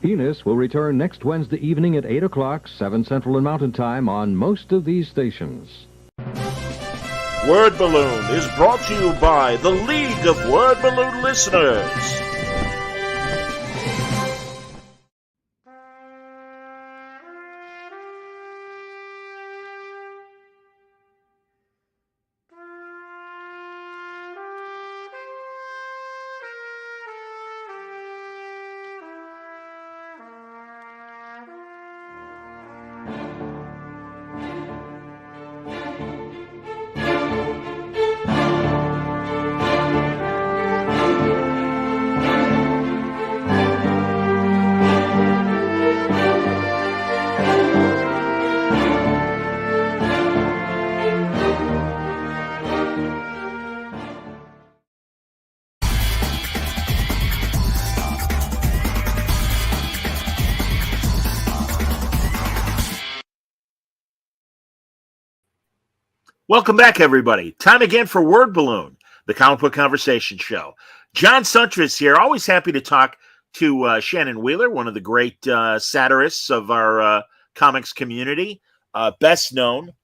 Enos will return next Wednesday evening at 8 o'clock, 7 Central and Mountain Time on most of these stations. Word Balloon is brought to you by the League of Word Balloon Listeners. Welcome back, everybody. Time again for Word Balloon, the comic book conversation show. John Suntress here. Always happy to talk to Shannon Wheeler, one of the great satirists of our comics community, best known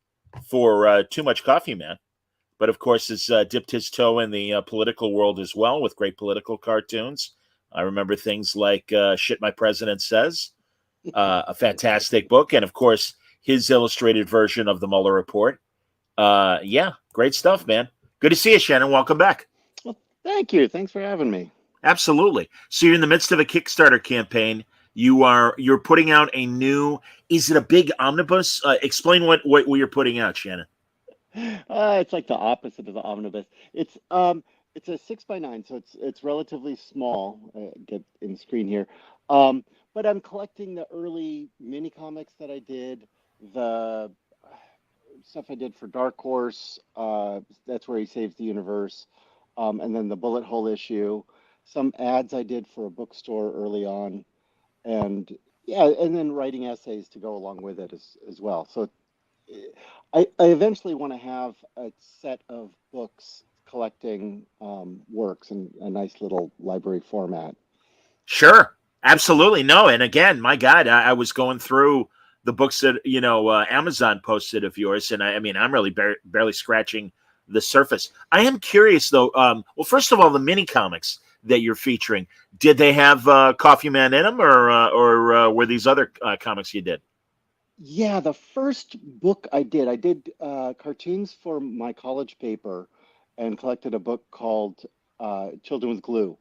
for Too Much Coffee Man, but of course has dipped his toe in the political world as well with great political cartoons. I remember things like Shit My President Says, a fantastic book, and of course his illustrated version of the Mueller Report. Yeah, great stuff, man. Good to see you, Shannon. Welcome back. Well, thank you. Thanks for having me. Absolutely. So you're in the midst of a Kickstarter campaign. You're putting out a new. Is it a big omnibus? Explain what you're putting out, Shannon. It's like the opposite of the omnibus. It's a 6x9, so it's relatively small. Get in screen here, but I'm collecting the early mini comics that I did, the stuff I did for Dark Horse. That's where he saves the universe, and then the bullet hole issue. Some ads I did for a bookstore early on, and then writing essays to go along with it as well. So I eventually want to have a set of books collecting works in a nice little library format. Sure, absolutely. No, and again, my God, I was going through the books that Amazon posted of yours, and I mean, I'm really barely scratching the surface. I am curious though. Well, first of all, the mini comics that you're featuring, did they have Coffee Man in them, or were these other comics you did? Yeah, the first book I did cartoons for my college paper and collected a book called Children with Glue.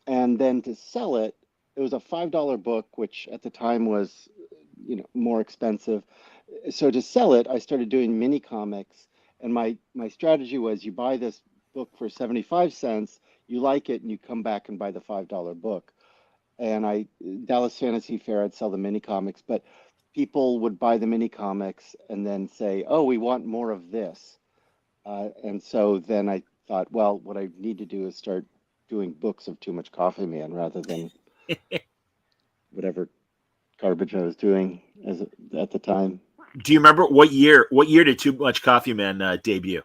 And then to sell it, it was a $5 book, which at the time was, more expensive. So to sell it, I started doing mini comics. And my strategy was you buy this book for 75 cents, you like it, and you come back and buy the $5 book. And Dallas Fantasy Fair, I'd sell the mini comics, but people would buy the mini comics and then say, "Oh, we want more of this." And so then I thought, well, what I need to do is start doing books of Too Much Coffee Man rather than whatever garbage I was doing at the time. Do you remember what year? What year did Too Much Coffee Man debut?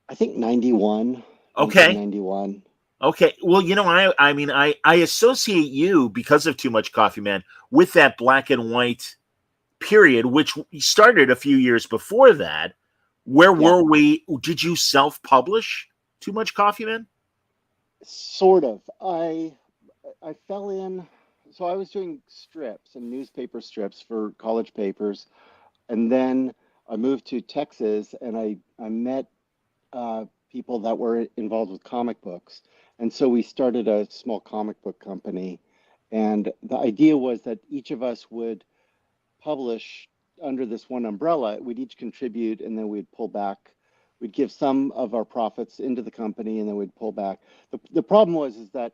I think 91. Okay. 91. Okay. Well, I mean, I associate you because of Too Much Coffee Man with that black and white period, which started a few years before that. Where were we? Did you self-publish Too Much Coffee Man? Sort of. I fell in. So I was doing strips and newspaper strips for college papers, and then I moved to Texas, and I met people that were involved with comic books, and so we started a small comic book company, and the idea was that each of us would publish under this one umbrella. We'd each contribute, and then we'd pull back. We'd give some of our profits into the company, and then we'd pull back. The problem is that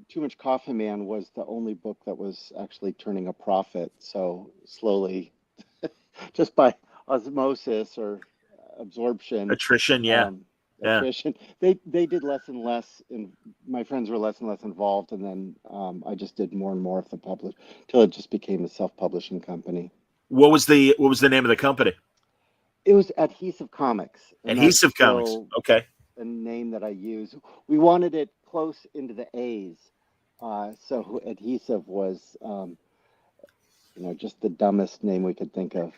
Too Much Coffee Man was the only book that was actually turning a profit. So slowly, just by osmosis or absorption, attrition, attrition, they did less and less, and my friends were less and less involved, and then I just did more and more of the publish till it just became a self-publishing company. What was the name of the company? It was Adhesive Comics. Adhesive Comics. Okay. The name that I use. We wanted it close into the A's. So adhesive was, just the dumbest name we could think of.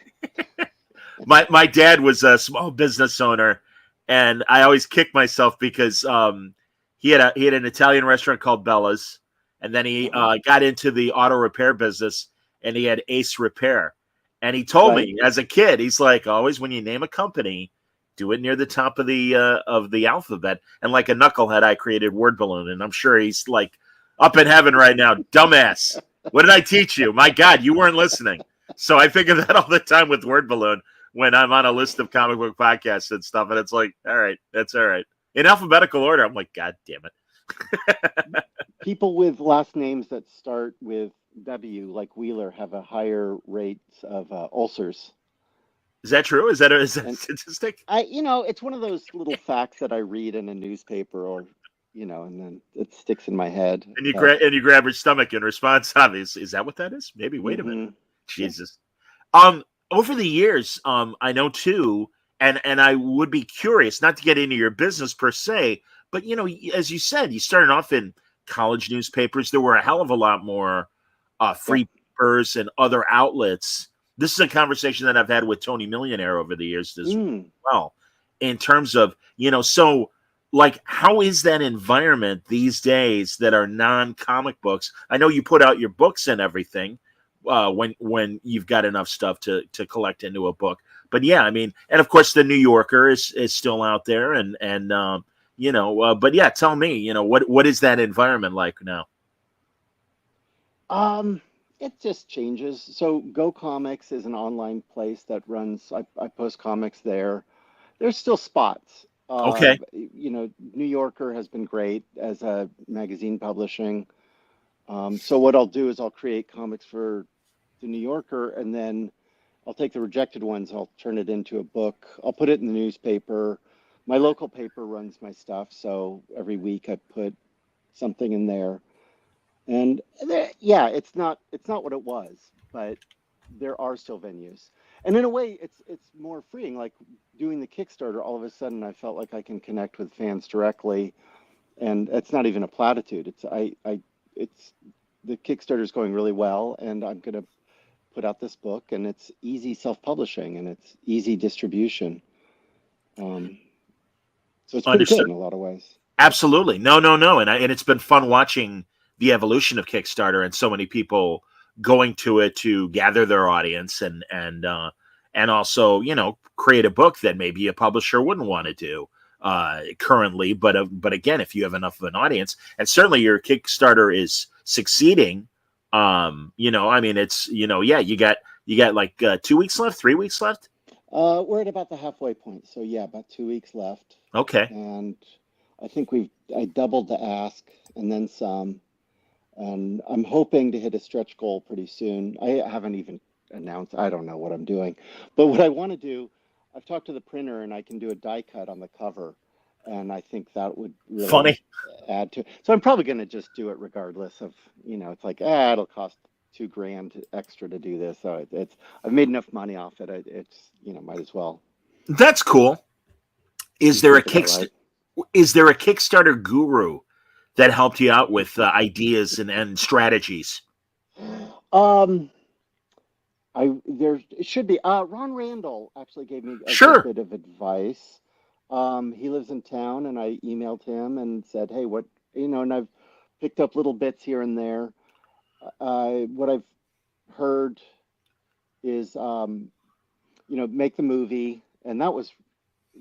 My dad was a small business owner, and I always kick myself because he had an Italian restaurant called Bella's, and then he Uh-huh. got into the auto repair business, and he had Ace Repair, and he told Right. me as a kid, he's like, always when you name a company, do it near the top of the alphabet, and like a knucklehead, I created word balloon, and I'm sure he's like up in heaven right now, dumbass. What did I teach you? My God, you weren't listening. So I think of that all the time with word balloon when I'm on a list of comic book podcasts and stuff, and it's like, all right, that's all right. In alphabetical order, I'm like, God damn it. People with last names that start with W, like Wheeler, have a higher rates of ulcers. Is that true? Is that a And statistic? it's one of those little facts that I read in a newspaper or, and then it sticks in my head. And you But grab your stomach in response. Obviously, is that what that is? Maybe. Wait a minute. hmm yeah. Jesus. Over the years, I know too, and I would be curious, not to get into your business per se, but as you said, you started off in college newspapers. There were a hell of a lot more Yep. free papers and other outlets. This is a conversation that I've had with Tony Millionaire over the years as Mm. well, in terms of so like how is that environment these days that are non-comic books? I know you put out your books and everything when you've got enough stuff to collect into a book. But yeah, I mean, and of course the New Yorker is still out there, and but yeah, tell me, what is that environment like now? Um, it just changes. So Go Comics is an online place that runs, I post comics there. There's still spots. Okay, New Yorker has been great as a magazine publishing. So what I'll do is I'll create comics for the New Yorker, and then I'll take the rejected ones, I'll turn it into a book. I'll put it in the newspaper. My local paper runs my stuff, so every week I put something in there. And there, yeah, it's not what it was, but there are still venues. And in a way, it's more freeing. Like doing the Kickstarter, all of a sudden I felt like I can connect with fans directly, and it's not even a platitude. It's the Kickstarter is going really well, and I'm gonna put out this book, and it's easy self-publishing and it's easy distribution. Um, so it's pretty good understood. in a lot of ways. Absolutely. No, no, no. And it's been fun watching the evolution of Kickstarter and so many people going to it to gather their audience and also, create a book that maybe a publisher wouldn't want to do currently, but again, if you have enough of an audience, and certainly your Kickstarter is succeeding, I mean it's, yeah, you got like 2 weeks left, 3 weeks left. We're at about the halfway point, so yeah, about 2 weeks left, Okay. and I think I doubled the ask and then some, and I'm hoping to hit a stretch goal pretty soon. I haven't even announced. I don't know what I'm doing, but what I want to do, I've talked to the printer, and I can do a die cut on the cover, and I think that would really Funny. add to. So I'm probably going to just do it regardless of, it's like, it'll cost 2 grand extra to do this. So it's I've made enough money off it. It's might as well That's cool. Is keep there a keeping it Kickstarter? right. Is there a Kickstarter guru that helped you out with ideas and strategies? Um, it should be. Ron Randall actually gave me a good Sure. bit of advice. He lives in town, and I emailed him and said, "Hey, and I've picked up little bits here and there. What I've heard is, make the movie, and that was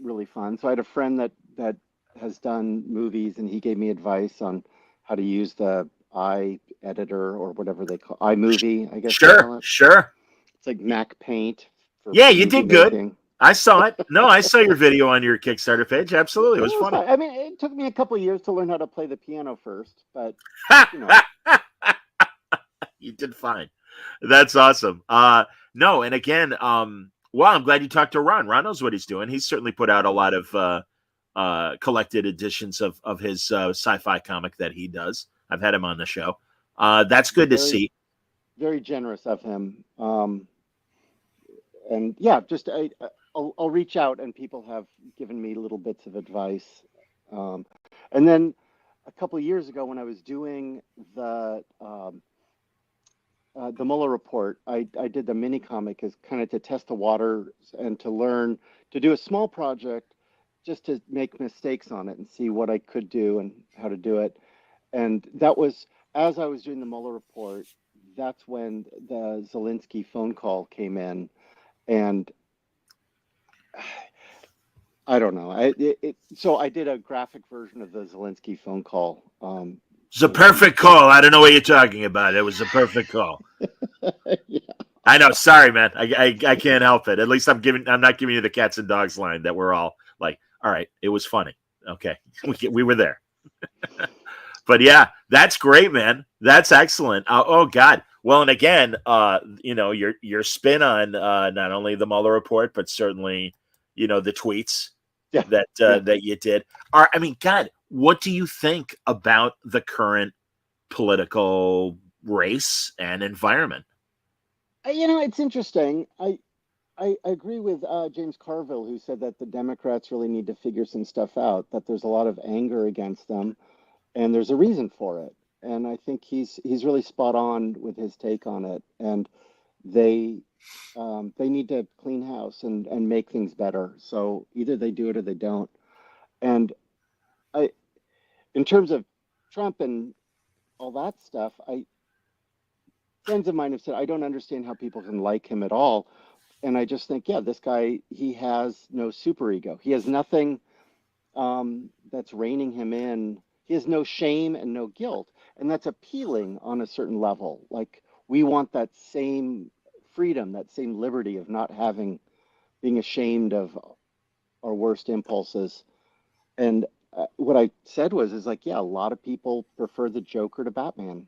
really fun. So I had a friend that has done movies, and he gave me advice on how to use the editor or whatever they call iMovie, I guess they Sure. call it. Sure. It's like Mac Paint for Yeah, you movie did good. making. I saw it. No, I saw your video on your Kickstarter page. Absolutely. It It was was funny. fun. I mean, it took me a couple of years to learn how to play the piano first, but you know, You did fine. That's awesome. No, and again, well, I'm glad you talked to Ron. Ron knows what he's doing. He's certainly put out a lot of collected editions of his sci-fi comic that he does. I've had him on the show. That's good to very, see. very generous of him. And yeah, just I'll reach out, and people have given me little bits of advice. Um, and then a couple of years ago when I was doing the Mueller report, I did the mini comic as kind of to test the water and to learn to do a small project just to make mistakes on it and see what I could do and how to do it. And that was as I was doing the Mueller report, that's when the Zelensky phone call came in. And I don't know. So I did a graphic version of the Zelensky phone call. It's a perfect call. I don't know what you're talking about. It was a perfect call. Yeah. I know. Sorry, man. I can't help it. At least I'm not giving you the cats and dogs line that we're all like, all right, it was funny. Okay, we were there. But yeah, that's great, man. That's excellent. Oh God. Well, and again, your spin on not only the Mueller report, but certainly, the tweets Yeah. that you did are. I mean, God, what do you think about the current political race and environment? It's interesting. I agree with James Carville, who said that the Democrats really need to figure some stuff out, that there's a lot of anger against them, and there's a reason for it. And I think he's really spot on with his take on it. And they they need to clean house and make things better. So either they do it or they don't. And I, in terms of Trump and all that stuff, friends of mine have said I don't understand how people can like him at all. And I just think, yeah, this guy, he has no superego. He has nothing that's reining him in. He has no shame and no guilt. And that's appealing on a certain level. Like we want that same freedom, that same liberty of not being ashamed of our worst impulses. And what I said is like, yeah, a lot of people prefer the Joker to Batman.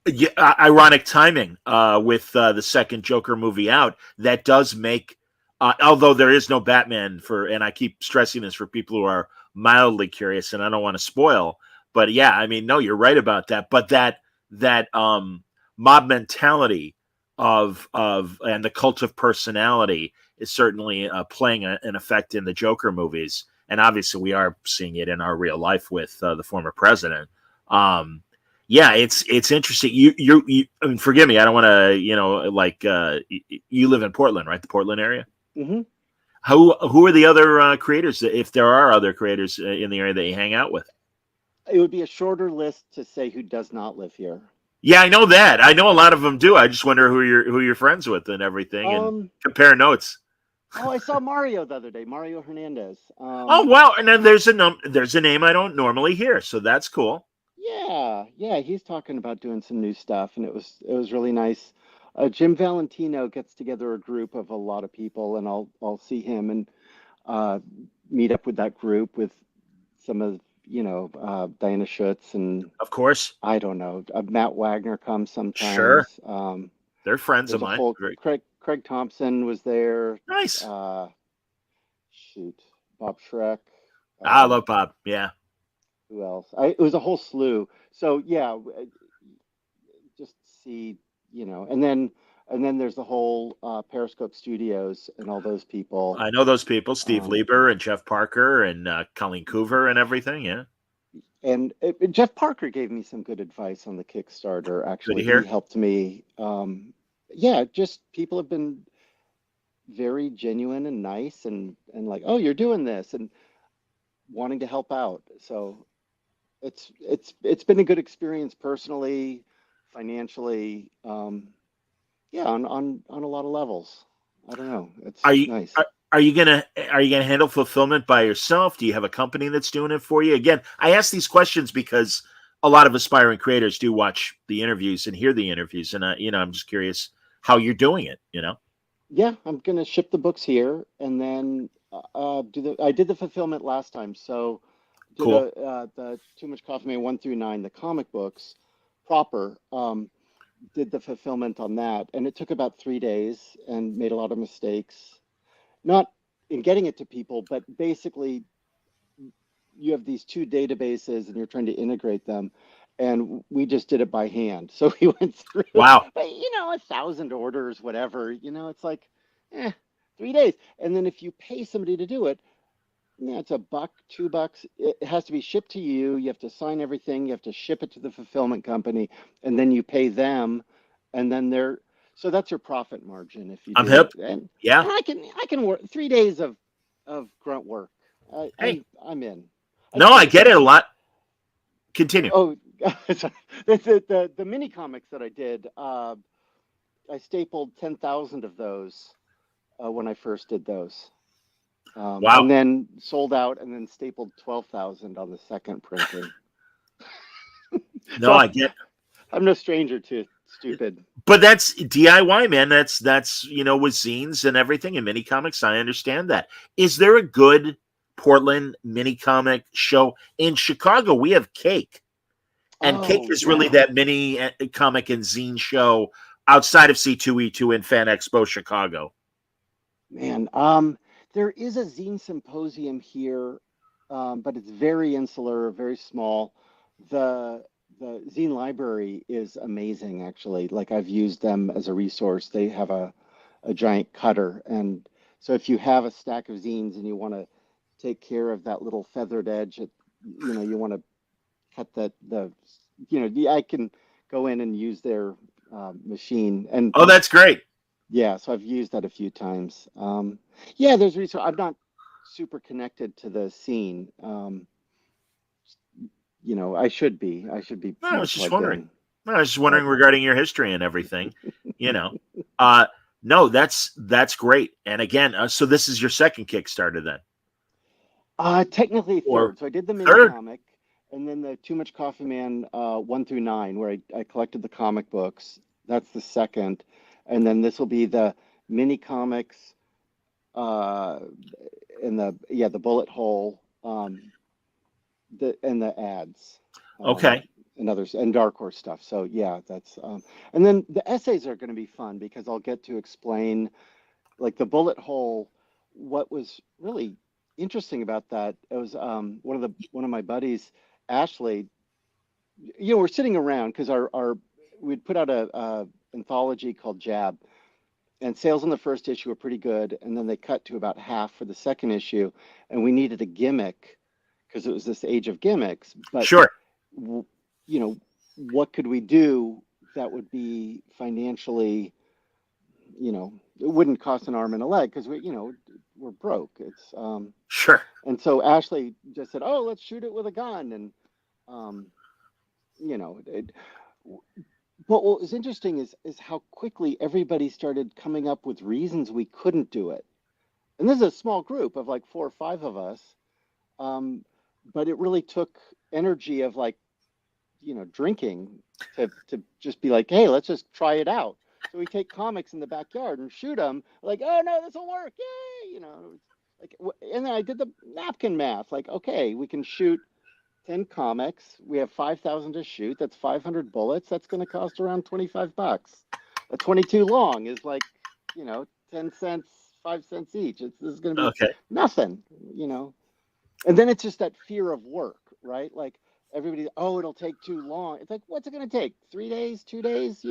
Yeah, ironic timing with the second Joker movie out. That does make, although there is no Batman and I keep stressing this for people who are mildly curious, and I don't want to spoil, but yeah, I mean, no, you're right about that. But that mob mentality and the cult of personality is certainly playing an effect in the Joker movies, and obviously we are seeing it in our real life with the former president. Yeah, it's interesting. I mean, forgive me. I don't want to, you live in Portland, right? The Portland area. Hmm. Who are the other creators, if there are other creators in the area that you hang out with? It would be a shorter list to say who does not live here. Yeah, I know that. I know a lot of them do. I just wonder who you're friends with and everything, and compare notes. Oh, I saw Mario the other day, Mario Hernandez. Oh wow! And then there's a name I don't normally hear, so that's cool. Yeah, he's talking about doing some new stuff, and it was really nice. Jim Valentino gets together a group of a lot of people, and I'll see him and uh, meet up with that group with some of Diana Schutz and Of course, I don't know Matt Wagner comes sure, sometimes. they're friends of There's a mine. whole Great, Craig Thompson was there. nice. Uh, shoot, Bob Schreck. I love Bob. Yeah. Who else? It was a whole slew. So yeah, just see, and then there's the whole Periscope Studios and all those people. I know those people, Steve Um, Lieber and Jeff Parker and Colleen Coover and everything. Yeah, and Jeff Parker gave me some good advice on the Kickstarter. good to Actually, he hear. helped me. Yeah, just people have been very genuine and nice and like, oh, you're doing this and wanting to help out. So it's been a good experience personally, financially, yeah, on a lot of levels. I don't know. It's Are you nice. are you gonna handle fulfillment by yourself? Do you have a company that's doing it for you? Again, I ask these questions because a lot of aspiring creators do watch the interviews and hear the interviews, and I'm just curious how you're doing it. Yeah, I'm gonna ship the books here and then I did the fulfillment last time, so did Cool. the Too Much Coffee Mate 1 through 9, the comic books proper. Did the fulfillment on that, and it took about 3 days and made a lot of mistakes. Not in getting it to people, but basically you have these two databases and you're trying to integrate them. And we just did it by hand. So we went through, Wow. but 1,000 orders, whatever, it's like, 3 days. And then if you pay somebody to do it, Yeah, it's $1, $2. It has to be shipped to you. You have to sign everything. You have to ship it to the fulfillment company, and then you pay them, and then they're so that's your profit margin if you I'm do. hip. And Yeah. I can work 3 days of grunt work. Hey, I'm in. no, You I know, get it a something. lot. Continue. Oh, sorry. The mini comics that I did. I stapled 10,000 of those when I first did those. Wow. And then sold out and then stapled 12,000 on the second printing. No, So I get. I'm no stranger to stupid. But that's DIY, man. That's with zines and everything and mini comics. I understand that. Is there a good Portland mini comic show in Chicago? We have Cake, and Cake Oh, is really yeah, that mini comic and zine show outside of C2E2 and Fan Expo Chicago. man. There is a zine symposium here, but it's very insular, very small. The the zine library is amazing, actually. Like I've used them as a resource. They have a giant cutter, and so if you have a stack of zines and you want to take care of that little feathered edge, you want to cut I can go in and use their machine. And Oh, that's great. yeah, so I've used that a few times. Yeah, there's research. I'm not super connected to the scene. I should be. I should be No, I more was just plugged wondering. in. No, I was just But wondering regarding your history and everything. You know, uh, no, that's great. And again, so this is your second Kickstarter then, technically or third. So I did the mini third? comic, and then the Too Much Coffee Man 1 through 9, where I collected the comic books. That's the second, and then this will be the mini comics uh, and the bullet hole, the ads, Okay, and others, and Dark Horse stuff. So yeah, that's and then the essays are going to be fun because I'll get to explain like the bullet hole. What was really interesting about that, it was one of my buddies, Ashley. We're sitting around because our we'd put out a anthology called Jab, and sales in the first issue were pretty good, and then they cut to about half for the second issue, and we needed a gimmick because it was this age of gimmicks. But sure, w- you know, what could we do that would be financially, it wouldn't cost an arm and a leg because we're broke. sure. And so Ashley just said, "Oh, let's shoot it with a gun," and um, you know, it, but what was interesting is how quickly everybody started coming up with reasons we couldn't do it. And this is a small group of like 4 or 5 of us, um, but it really took energy of like drinking to just be like, hey, let's just try it out. So we take comics in the backyard and shoot them. Like, oh no, this will work! Yay! Like, and then I did the napkin math. Like, okay, we can shoot 10 comics. We have 5,000 to shoot. That's 500 bullets. That's going to cost around $25. A 22 long is like, 10 cents, 5 cents each. This is going to be Okay, nothing, you know. And then it's just that fear of work, right? Like everybody, oh, it'll take too long. It's like, what's it going to take? 3 days, 2 days?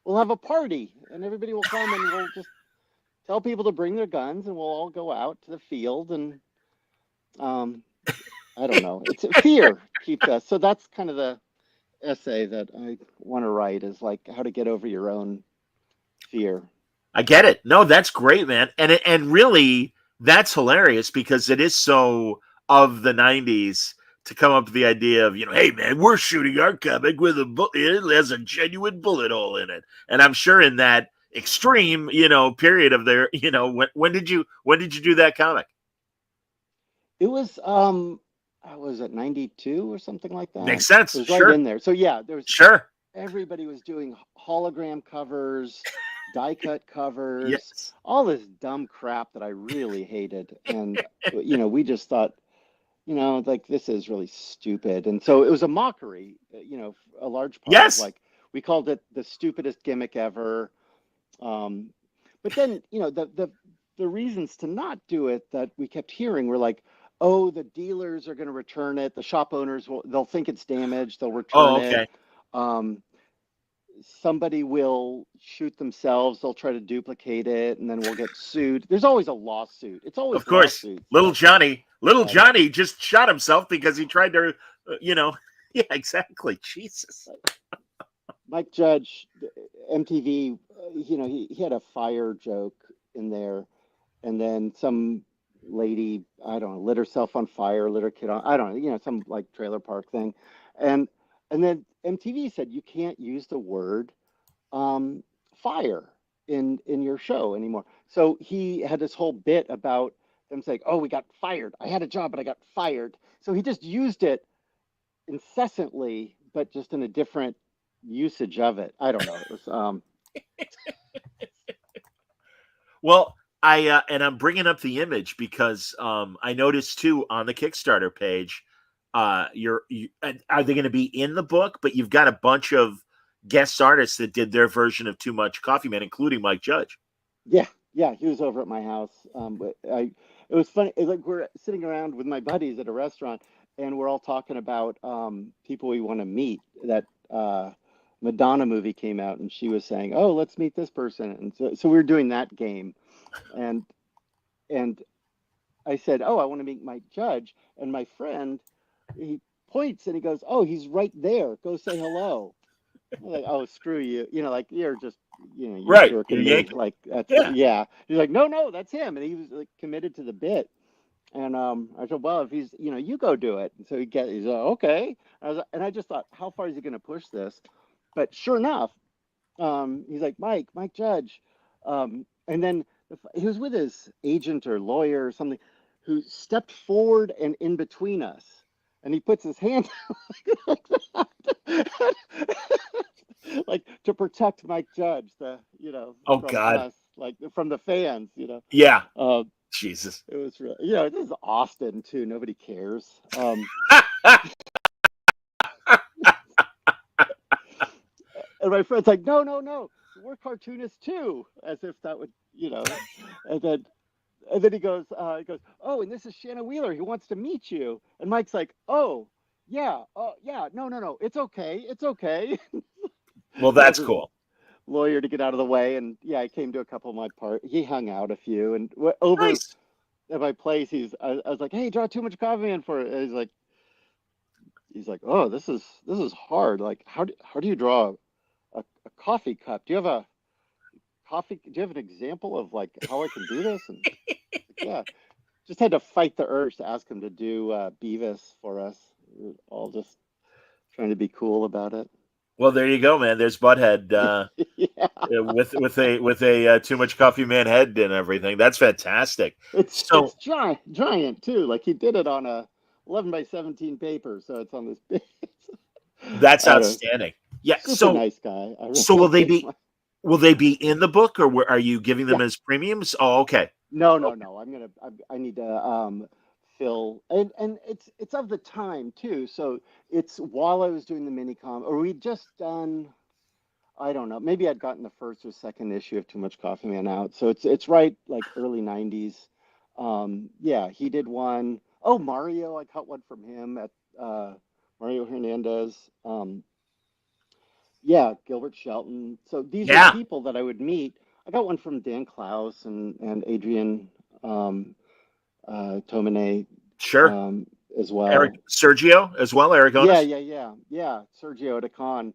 We'll have a party and everybody will come and we'll just tell people to bring their guns and we'll all go out to the field and, um, I don't know. It's fear keeps us. So that's kind of the essay that I want to write is like how to get over your own fear. I get it. No, that's great, man. And really, that's hilarious because it is so of the '90s to come up with the idea of hey man, we're shooting our comic with a bullet. It has a genuine bullet hole in it, and I'm sure in that extreme period of their when did you do that comic? It was I was at 92 or something like that. Makes It sense. was right Sure, in there. So yeah, there's sure. everybody was doing hologram covers, die cut covers, Yes. all this dumb crap that I really hated. And we just thought, like this is really stupid. And so it was a mockery, a large part of Yes. like we called it the stupidest gimmick ever. Um, but then, the reasons to not do it that we kept hearing were like, oh, the dealers are going to return it. The shop owners they'll think it's damaged. They'll return Oh, it. okay. Um, somebody will shoot themselves, they'll try to duplicate it, and then we'll get sued. There's always a lawsuit. It's always Of course, lawsuits. little And Johnny just shot himself because he tried to, yeah, exactly. Jesus. Mike Judge, MTV, he had a fire joke in there, and then some lady, I don't know, lit herself on fire, lit her kid on, I don't know, some like trailer park thing, and then MTV said you can't use the word fire in your show anymore. So he had this whole bit about them saying, "Oh, we got fired. I had a job, but I got fired." So he just used it incessantly, but just in a different usage of it. I don't know. It was Well, and I'm bringing up the image because I noticed too on the Kickstarter page, are they going to be in the book? But you've got a bunch of guest artists that did their version of Too Much Coffee Man, including Mike Judge. yeah, he was over at my house. But it was funny. Like we're sitting around with my buddies at a restaurant, and we're all talking about people we want to meet. That Madonna movie came out, and she was saying, "Oh, let's meet this person." And so we were doing that game, and and I said, "Oh, I want to meet Mike Judge," and my friend, he points and he goes, "Oh, he's right there. Go say hello." I'm like, "Oh, screw you. Like you're just, you're Right. jerking You're me. yanking. Like that's Yeah. yeah." He's like, "No, that's him." And he was like committed to the bit. And I said, "Well, if he's, you go do it." And so he's like, "Okay." And I just thought, how far is he going to push this? But sure enough, he's like, Mike Judge. And then he was with his agent or lawyer or something who stepped forward and in between us. And he puts his hand like that. Like to protect Mike Judge, Oh from God. us, like from the fans, Yeah. Uh, Jesus. it was really, this is Austin too. Nobody cares. And my friend's like, no, we're cartoonists too, as if that would, and then he goes, oh, and this is Shannon Wheeler. He wants to meet you. And Mike's like, oh, yeah, no, it's okay. Well, that's cool. Lawyer to get out of the way, and yeah, I came to a couple of my He hung out a few, and over Nice. at my place, I was like, hey, draw Too Much Coffee Man for it. And he's like, oh, this is hard. Like, how do you draw a coffee cup? Do you have a coffee? Do you have an example of like how I can do this? And yeah, just had to fight the urge to ask him to do Beavis for us. We were all just trying to be cool about it. Well, there you go, man. There's Butthead Yeah, with a Too Much Coffee Man head and everything. That's fantastic. it's So giant too. Like he did it on a 11 by 17 paper, so it's on this big. that's outstanding. Yeah. Super nice guy. So will they be in the book, or are you giving them as premiums? Oh, okay. No. I need to fill, and it's of the time too. So it's while I was doing the minicom, or we'd just done, I don't know, maybe I'd gotten the first or second issue of Too Much Coffee Man out. So it's right like early 90s. Yeah, he did one. Oh, Mario, I caught one from him at Mario Hernandez. Yeah, Gilbert Shelton. So these are people that I would meet. I got one from Dan Klaus and Adrian Tomine Sure. as well. Sergio as well, Aragonis? Yeah. Sergio Decon.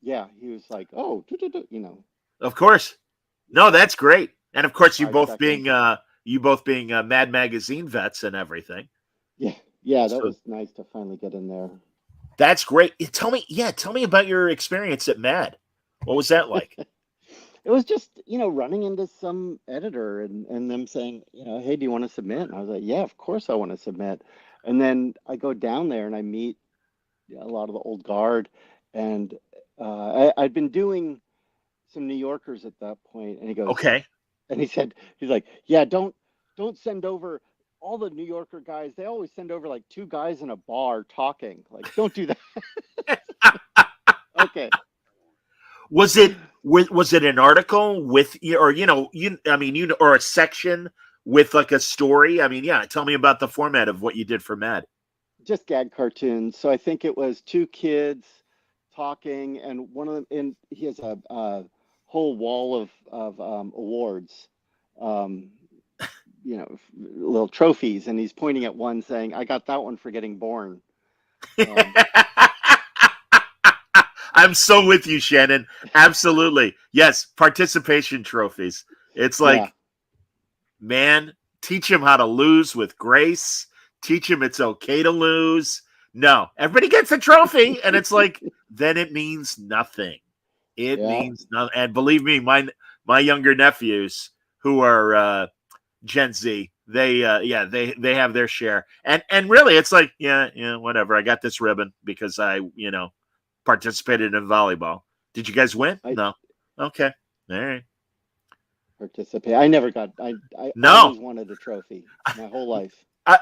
Yeah, he was like, oh, Of course. No, that's great. And of course, you 5 both seconds. being Mad Magazine vets and everything. Yeah, that was nice to finally get in there. That's great. Tell me about your experience at Mad. What was that like? It was just, running into some editor and them saying, hey, do you want to submit? And I was like, yeah, of course I want to submit. And then I go down there and I meet a lot of the old guard. And I'd been doing some New Yorkers at that point. And he goes, Okay. and he's like, yeah, don't send over all the New Yorker guys. They always send over like 2 guys in a bar talking. Like, don't do that. Okay. Was it an article with, or or a section with like a story? I mean, yeah. Tell me about the format of what you did for Mad. Just gag cartoons. So I think it was 2 kids talking, and one of them, and he has a whole wall of awards, um, little trophies, and he's pointing at one saying, "I got that one for getting born." Um, I'm so with you, Shannon. Absolutely. Yes, participation trophies. It's yeah, like, man, teach him how to lose with grace. Teach him it's okay to lose. No, everybody gets a trophy, and it's like, then it means nothing. It yeah, means nothing. And believe me, my younger nephews who are Gen Z, they have their share. And really, it's like, yeah, whatever. I got this ribbon because I participated in volleyball. Did you guys win? I No. Okay. All right. participate. I never got. I No. always wanted a trophy my whole life.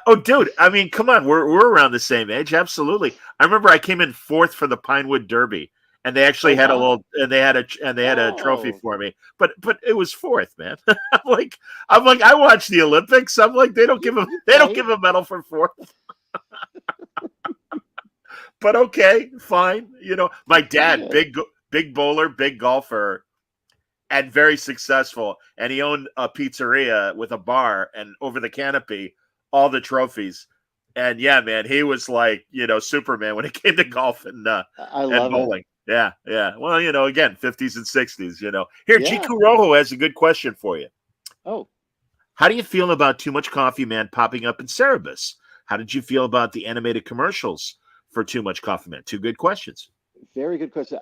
Oh, dude. I mean, come on. We're around the same age. Absolutely. I remember I came in fourth for the Pinewood Derby, and they Oh actually had a wow! little, and they had a trophy Oh, for me. But it was fourth, man. I'm like I watch the Olympics. I'm like they don't give you they don't played? give a medal for fourth. But okay, fine. My That's pretty dad, good. big bowler, big golfer, and very successful. And he owned a pizzeria with a bar, and over the canopy, all the trophies. And yeah, man, he was like, Superman when it came to golf I and love it. bowling. Yeah, yeah. Well, again, 50s and 60s. Here, Yeah. Jiku Rojo has a good question for you. Oh, How do you feel about Too Much Coffee Man popping up in Cerebus? How did you feel about the animated commercials for Too Much Coffee Man? Two good questions. very good question.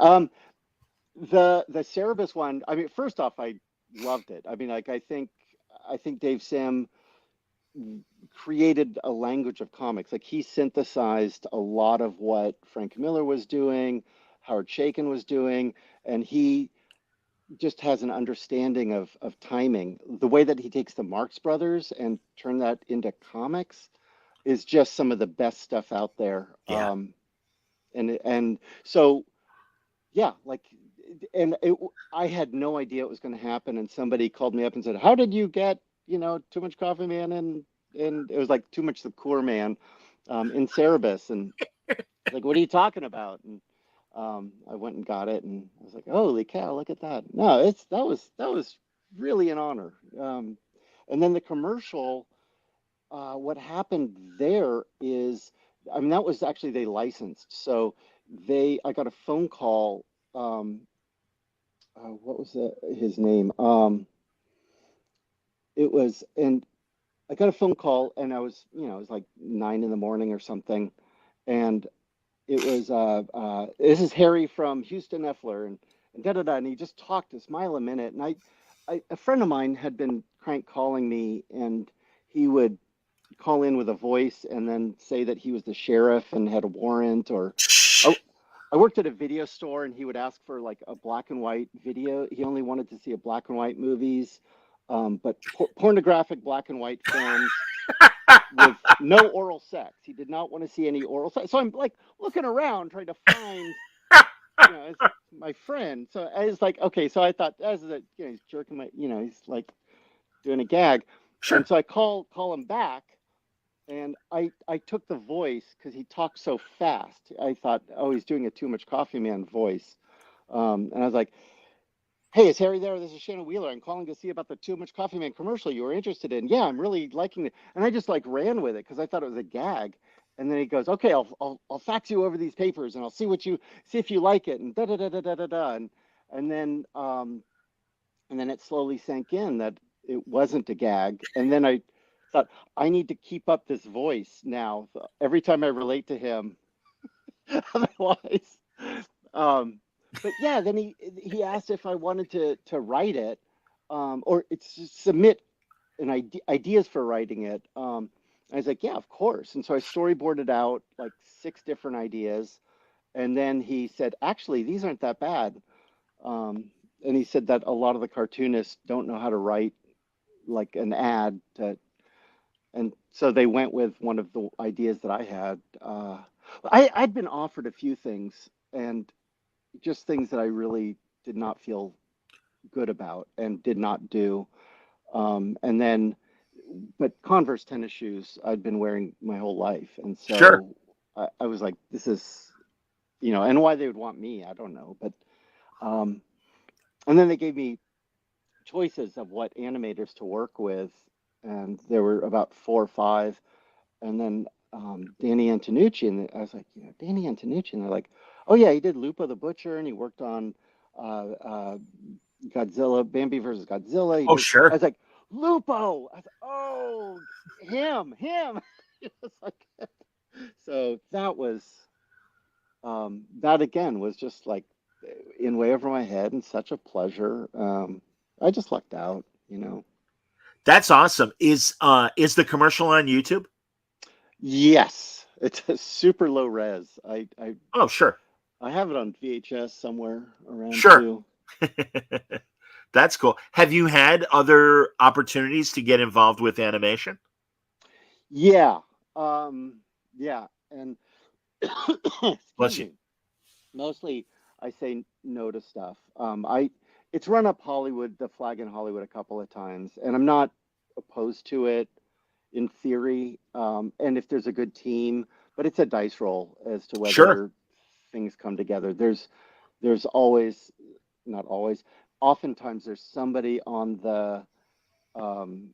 The Cerebus one. I mean, first off, I loved it. I mean, like I think Dave Sim created a language of comics. Like he synthesized a lot of what Frank Miller was doing, Howard Chaykin was doing, and he just has an understanding of timing. The way that he takes the Marx Brothers and turn that into comics is just some of the best stuff out there. Yeah. And so yeah, like and it, I had no idea it was going to happen, and somebody called me up and said, "How did you get Too Much Coffee Man and it was like Too Much the Core Man in Cerebus?" And like, "What are you talking about?" And I went and got it, and I was like, "Holy cow, look at that!" No, that was really an honor. And then the commercial, what happened there is, I mean, that was actually they licensed. So I got a phone call. Um, what was his name? And I got a phone call, and it was like 9 in the morning or something, and it was this is Harry from Houston Effler, and da da da, and he just talked a smile a minute, and a friend of mine had been crank calling me, and he would call in with a voice and then say that he was the sheriff and had a warrant, or I, I worked at a video store, and he would ask for like a black and white video. He only wanted to see a black and white movies, but pornographic black and white films with no oral sex. He did not want to see any oral sex. So I'm like looking around trying to find, as my friend. So I was like, okay. So I thought, as a, he's jerking he's like doing a gag, and Sure. so I call him back, and I took the voice because he talked so fast. I thought, oh, he's doing a Too Much Coffee Man voice, and I was like, "Hey, is Harry there? This is Shannon Wheeler. I'm calling to see about the Too Much Coffee Man commercial you were interested in. Yeah, I'm really liking it." And I just like ran with it because I thought it was a gag. And then he goes, "Okay, I'll fax you over these papers, and I'll see if you like it." And da da da da da da da. And then and then it slowly sank in that it wasn't a gag. And then I thought, I need to keep up this voice now. Every time I relate to him, otherwise. Um, but yeah, then he asked if I wanted to write it, or it's submit ideas for writing it. I was like, yeah, of course. And so I storyboarded out like 6 different ideas, and then he said, actually, these aren't that bad. Um, and he said that a lot of the cartoonists don't know how to write like an ad and so they went with one of the ideas that I had. I'd been offered a few things, and just things that I really did not feel good about and did not do. And then, but Converse tennis shoes I'd been wearing my whole life, and Sure. so I was like, this is and why they would want me, I don't know. But um, and then they gave me choices of what animators to work with, and there were about four or five, and then Danny Antonucci, and I was like, Danny Antonucci, and they're like, oh yeah, he did Lupo the Butcher, and he worked on Godzilla, Bambi versus Godzilla. He Oh, did. I sure. was like, Lupo. I was like, oh, him. It's like, so that again was just like in way over my head and such a pleasure. I just lucked out. That's awesome. Is the commercial on YouTube? Yes, it's a super low res. Oh, sure. I have it on VHS somewhere around Sure. too. That's cool. Have you had other opportunities to get involved with animation? Yeah. Yeah. And excuse Bless you. me. Mostly I say no to stuff. It's run up Hollywood, the flag in Hollywood a couple of times, and I'm not opposed to it in theory. And if there's a good team, but it's a dice roll as to Sure. whether things come together. There's always, not always, oftentimes there's somebody on the um,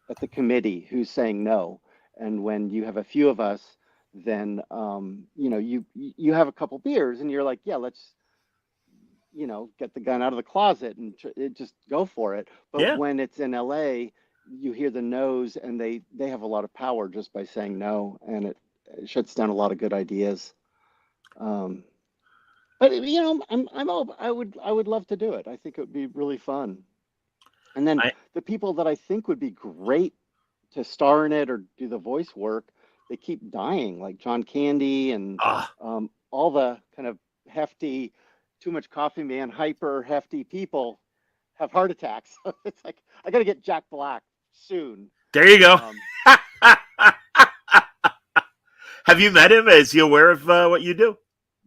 at the committee who's saying no. And when you have a few of us, then you have a couple beers and you're like, yeah, let's get the gun out of the closet and just go for it. But Yeah. when it's in LA, you hear the no's, and they have a lot of power just by saying no, and it shuts down a lot of good ideas. Um, but I would love to do it. I think it would be really fun. And then I the people that I think would be great to star in it or do the voice work, they keep dying, like John Candy and ah all the kind of hefty, too much coffee man, hyper hefty people have heart attacks. It's like I got to get Jack Black soon. there you go. Um, Have you met him? Is he aware of what you do?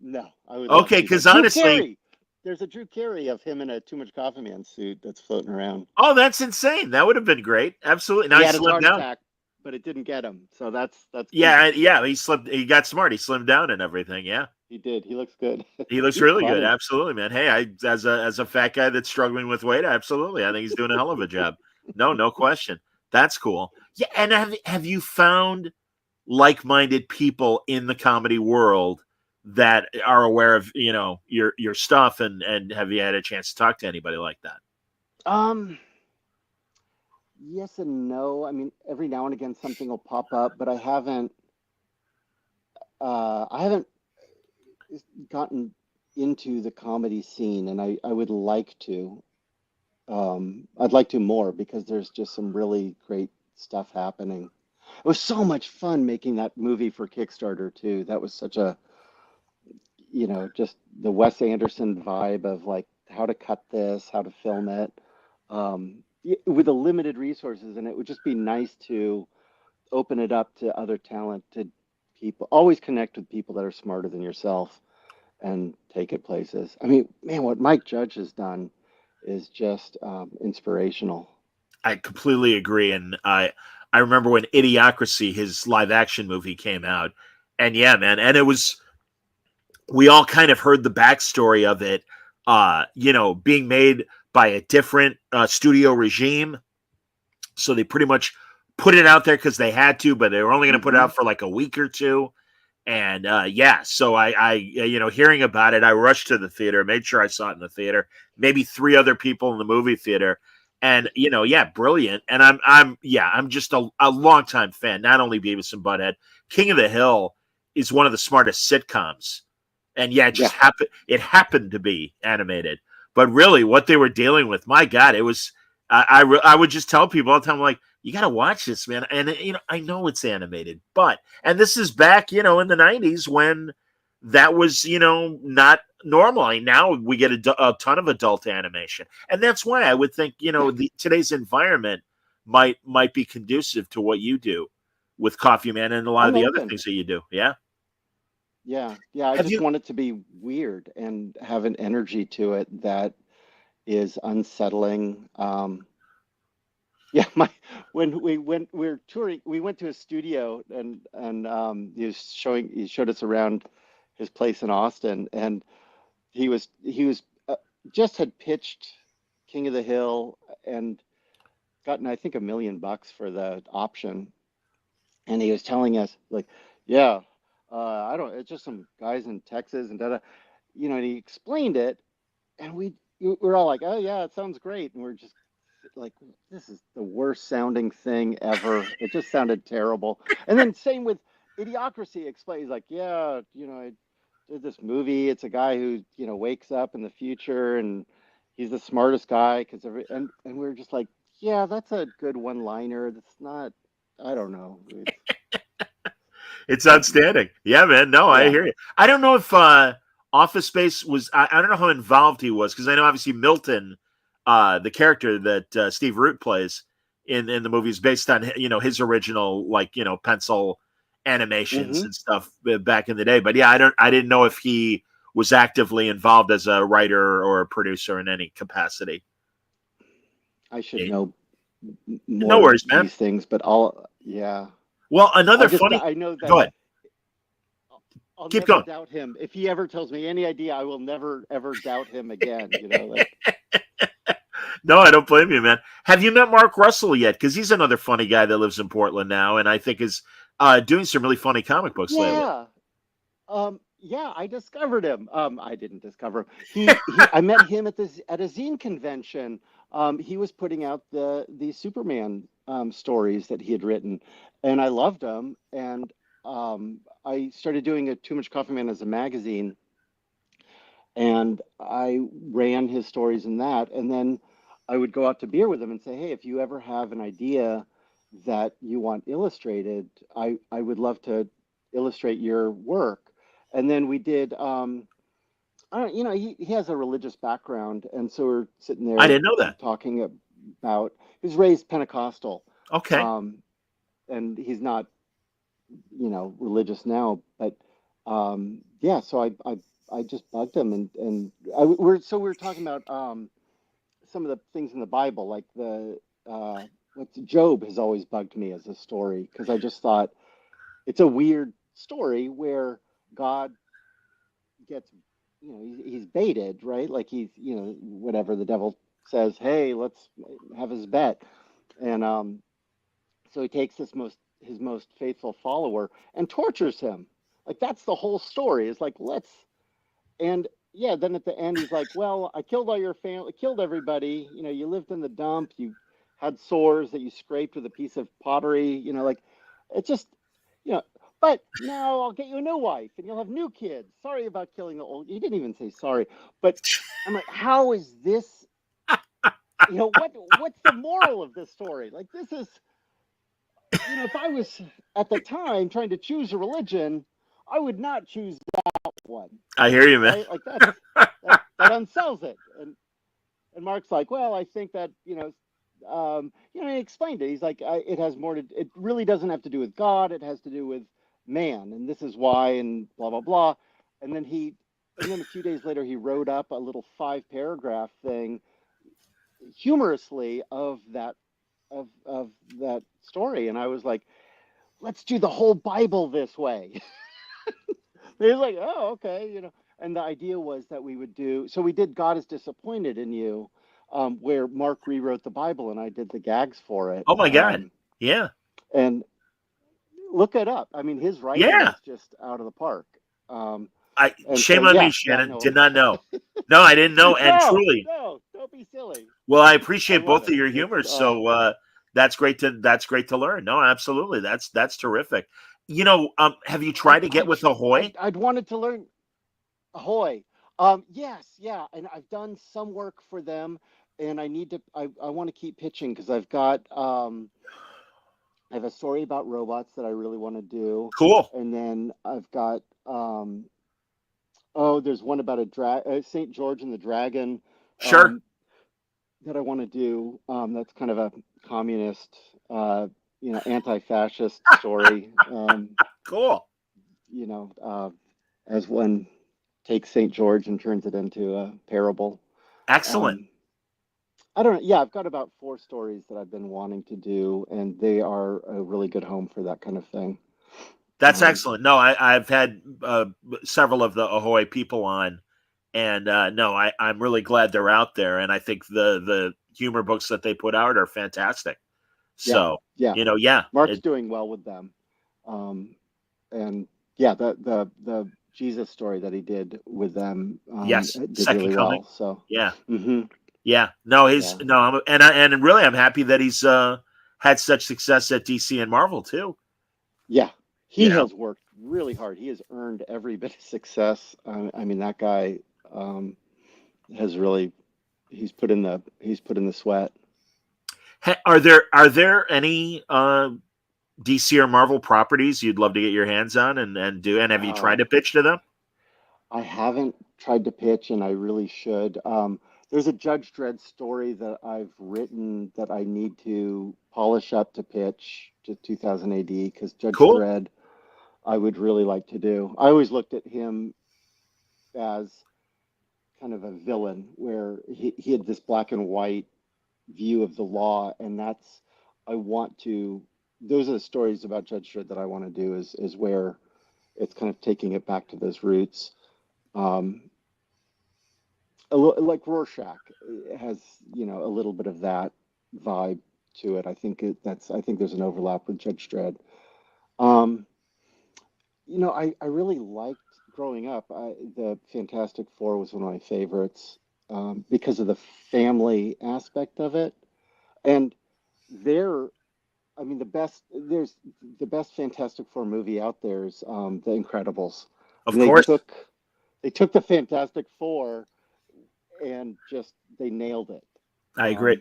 no, I would love Okay, to though. because Drew honestly, Carey. There's a Drew Carey of him in a Too Much Coffee Man suit that's floating around. oh, that's insane. That would have been great. Absolutely. Now He he had his slimmed heart down. attack, but it didn't get him. So that's good. Yeah. He slipped. He got smart. He slimmed down and everything. Yeah. He did. He looks good. He looks He's really good. funny. Absolutely, man. Hey, I as a fat guy that's struggling with weight, absolutely. I think he's doing a hell of a job. No question. That's cool. Yeah, and have you found like-minded people in the comedy world that are aware of, your stuff, and have you had a chance to talk to anybody like that? Um, yes and no. I mean, every now and again something will pop up, but I haven't gotten into the comedy scene, and I would like to. I'd like to more because there's just some really great stuff happening. It was so much fun making that movie for Kickstarter too. That was such a, just the Wes Anderson vibe of like how to cut this, how to film it, with the limited resources, and it would just be nice to open it up to other talented people. Always connect with people that are smarter than yourself and take it places. I mean, man, what Mike Judge has done is just inspirational. I completely agree, and I remember when Idiocracy, his live action movie, came out, and yeah, man, and it was we all kind of heard the backstory of it, being made by a different studio regime. So they pretty much put it out there because they had to, but they were only going to put it Hmm. out for like a week or two. And yeah, so hearing about it, I rushed to the theater, made sure I saw it in the theater, maybe three other people in the movie theater. And yeah, brilliant. And I'm just a longtime fan, not only Beavis and Butthead. King of the Hill is one of the smartest sitcoms, and yeah, Yeah, it happened to be animated, but really what they were dealing with, my god, it was I would just tell people all the time, like, you got to watch this, man. And I know it's animated, but and this is back in the 90s when that was not normal. Now we get a ton of adult animation, and that's why I would think yeah. today's environment might be conducive to what you do with Coffee Man and a lot of I'm the other open. things that you do. Yeah. Yeah, yeah. I Have just you want it to be weird and have an energy to it that is unsettling. Yeah, when we were touring, we went to a studio, and he showed us around his place in Austin, and he was just had pitched King of the Hill and gotten, I think, $1 million for the option, and he was telling us like, yeah, I don't, it's just some guys in Texas and da da, and he explained it, and we're all like, oh yeah, it sounds great, and we're just like, this is the worst sounding thing ever. It just sounded terrible. And then same with Idiocracy. Explains like, yeah, I did this movie. It's a guy who wakes up in the future and he's the smartest guy because and we're just like, yeah, that's a good one liner. That's not. I don't know. It's outstanding. Yeah, man. No, I Yeah. hear you. I don't know if Office Space was. I don't know how involved he was because I know obviously Milton, the character that Steve Root plays in the movie is based on his original pencil animations Hmm. and stuff back in the day. But yeah, I didn't know if he was actively involved as a writer or a producer in any capacity. I should Yeah. know No more of worries, man. these things, but yeah. Well, I'll another just funny. I know that Go ahead. I'll Keep never going. doubt him. If he ever tells me any idea, I will never ever doubt him again. Like No, I don't blame you, man. Have you met Mark Russell yet? Because he's another funny guy that lives in Portland now, and I think is doing some really funny comic books lately. yeah, yeah, I discovered him. I didn't discover him. I met him at a zine convention. He was putting out the Superman stories that he had written, and I loved them. And I started doing a Too Much Coffee Man as a magazine, and I ran his stories in that. And then I would go out to beer with him and say, "Hey, if you ever have an idea that you want illustrated, I would love to illustrate your work." And then we did. I don't, he has a religious background, and so we're sitting I there didn't know that. talking about. He was raised Pentecostal, Okay. and he's not religious now, but yeah, so I just bugged him, and we're talking about some of the things in the Bible, like the what's Job has always bugged me as a story, because I just thought it's a weird story where God gets, he's baited, right? Like he's, whatever the devil says, hey, let's have his bet, and so he takes his most faithful follower and tortures him. Like that's the whole story. Is like and yeah, then at the end he's like, well, I killed all your family, killed everybody. You lived in the dump. You had sores that you scraped with a piece of pottery. Like it's just, you know. But now I'll get you a new wife and you'll have new kids. Sorry about killing the old. He didn't even say sorry. But I'm like, how is this? What's the moral of this story? Like this is, if I was at the time trying to choose a religion, I would not choose that one, I hear you, man. right? Like that unsells it. And Mark's like, well, I think that he explained it. He's like, it has more to. It really doesn't have to do with God. It has to do with man, and this is why, and blah blah blah. And then a few days later, he wrote up a little 5-paragraph thing, humorously, of that story, and I was like, let's do the whole Bible this way. He's like, oh, okay, And the idea was that we did God is Disappointed in You, where Mark rewrote the Bible and I did the gags for it. Oh my God. Yeah. And look it up. I mean, his writing Yeah. is just out of the park. And so, Shame on me, yeah, Shannon. no. Did not know. No, I didn't know. And No, truly, no, don't be silly. well, I I appreciate love both of it. your It's humors. So that's great to learn. No, absolutely. That's terrific. Have you tried to get with Ahoy? I'd wanted to learn Ahoy. Yes, yeah, and I've done some work for them, and I want to keep pitching because I have a story about robots that I really want to do, Cool. and then I've got there's one about Saint George and the Dragon, Sure. um, that I want to do. That's kind of a communist, anti-fascist story. Cool. You know, as one takes Saint George and turns it into a parable. Excellent. I don't know. Yeah, I've got about 4 stories that I've been wanting to do, and they are a really good home for that kind of thing. That's excellent. No, I've had several of the Ahoy people on, and no, I'm really glad they're out there, and I think the humor books that they put out are fantastic. Yeah, So, yeah. yeah, Mark's doing well with them. And yeah, the Jesus story that he did with them yes, did Second really Coming. well. So Yeah, hmm yeah. No, yeah, and really, I'm happy that he's had such success at DC and Marvel too. yeah. You He know, has worked really hard. He has earned every bit of success. I mean, that guy um, has really he's put in the sweat. Are there any DC or Marvel properties you'd love to get your hands on and do? And have you tried Oh, to pitch to them? I haven't tried to pitch, and I really should. There's a Judge Dredd story that I've written that I need to polish up to pitch to 2000 AD because Judge Cool. Dredd I would really like to do. I always looked at him as kind of a villain where he had this black and white view of the law, and I want to. Those are the stories about Judge Dredd that I want to do. Is where it's kind of taking it back to those roots. Um, like Rorschach has, a little bit of that vibe to it. I think there's an overlap with Judge Dredd. Um, I really liked growing up. The Fantastic Four was one of my favorites because of the family aspect of it. And they're, I mean, the best Fantastic Four movie out there is The Incredibles. Of And course, they took the Fantastic Four and just they nailed it. I agree.